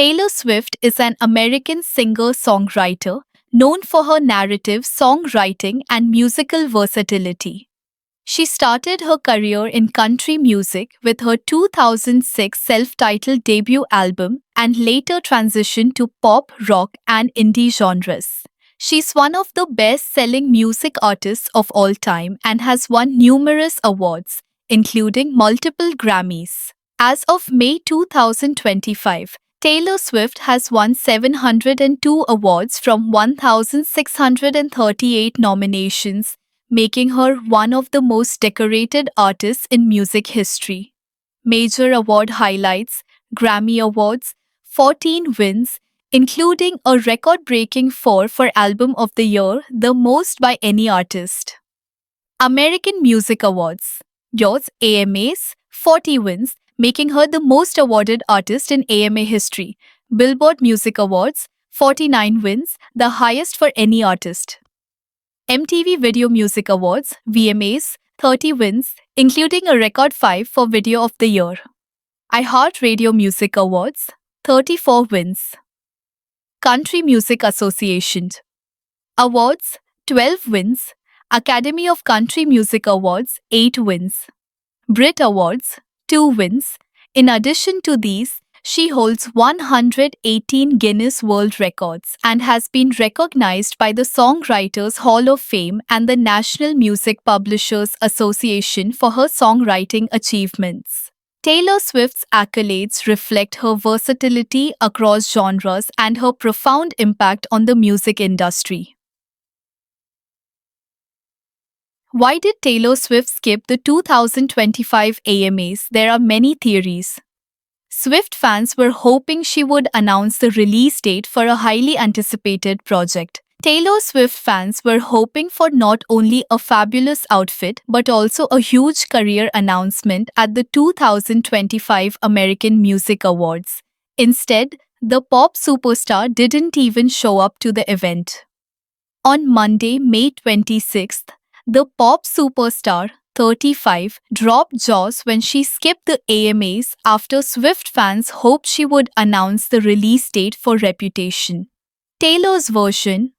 Taylor Swift is an American singer-songwriter known for her narrative songwriting and musical versatility. She started her career in country music with her 2006 self-titled debut album and later transitioned to pop, rock, and indie genres. She's one of the best-selling music artists of all time and has won numerous awards, including multiple Grammys. As of May 2025, Taylor Swift has won 702 awards from 1,638 nominations, making her one of the most decorated artists in music history. Major award highlights: Grammy Awards, 14 wins, including a record-breaking 4 for Album of the Year, the most by any artist. American Music Awards. Yours AMAs, 40 wins, making her the most awarded artist in AMA history. Billboard Music Awards, 49 wins, the highest for any artist. MTV Video Music Awards, VMAs, 30 wins, including a record 5 for Video of the Year. iHeartRadio Music Awards, 34 wins. Country Music Association Awards, 12 wins. Academy of Country Music Awards, 8 wins. Brit Awards, 2 wins. In addition to these, she holds 118 Guinness World Records and has been recognized by the Songwriters Hall of Fame and the National Music Publishers Association for her songwriting achievements. Taylor Swift's accolades reflect her versatility across genres and her profound impact on the music industry. Why did Taylor Swift skip the 2025 AMAs? There are many theories. Swift fans were hoping she would announce the release date for a highly anticipated project. Taylor Swift fans were hoping for not only a fabulous outfit but also a huge career announcement at the 2025 American Music Awards. Instead, the pop superstar didn't even show up to the event. On Monday, May 26th, the pop superstar, 35, dropped jaws when she skipped the AMAs after Swift fans hoped she would announce the release date for Reputation. Taylor's version.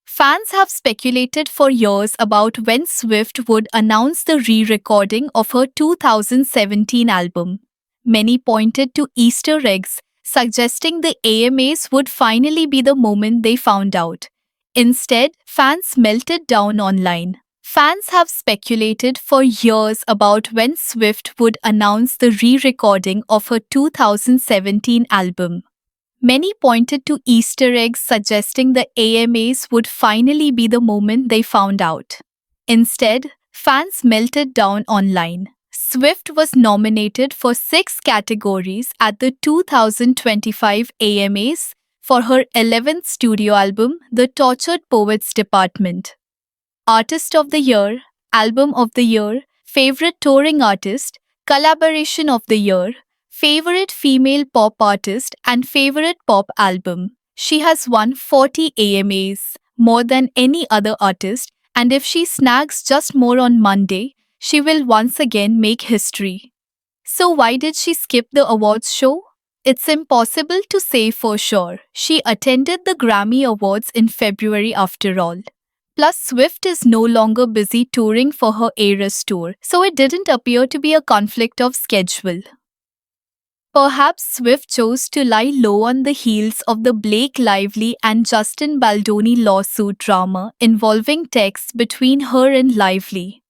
Fans have speculated for years about when Swift would announce the re-recording of her 2017 album. Many pointed to Easter eggs, suggesting the AMAs would finally be the moment they found out. Instead, fans melted down online. Fans have speculated for years about when Swift would announce the re-recording of her 2017 album. Many pointed to Easter eggs suggesting the AMAs would finally be the moment they found out. Instead, fans melted down online. Swift was nominated for 6 categories at the 2025 AMAs for her 11th studio album, The Tortured Poets Department. Artist of the Year, Album of the Year, Favorite Touring Artist, Collaboration of the Year, Favorite Female Pop Artist and Favorite Pop Album. She has won 40 AMAs, more than any other artist, and if she snags just more on Monday, she will once again make history. So why did she skip the awards show? It's impossible to say for sure. She attended the Grammy Awards in February after all. Plus, Swift is no longer busy touring for her Eras tour, so it didn't appear to be a conflict of schedule. Perhaps Swift chose to lie low on the heels of the Blake Lively and Justin Baldoni lawsuit drama involving texts between her and Lively.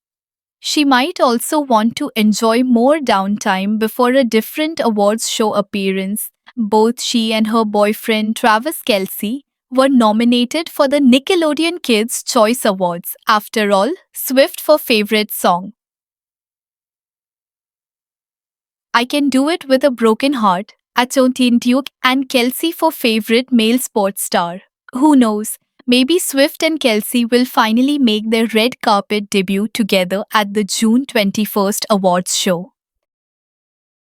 She might also want to enjoy more downtime before a different awards show appearance. Both she and her boyfriend Travis Kelce were nominated for the Nickelodeon Kids' Choice Awards. After all, Swift for Favorite Song. I Can Do It With a Broken Heart, Achontine Duke, and Kelce for Favorite Male Sports Star. Who knows? Maybe Swift and Kelce will finally make their red carpet debut together at the June 21st awards show.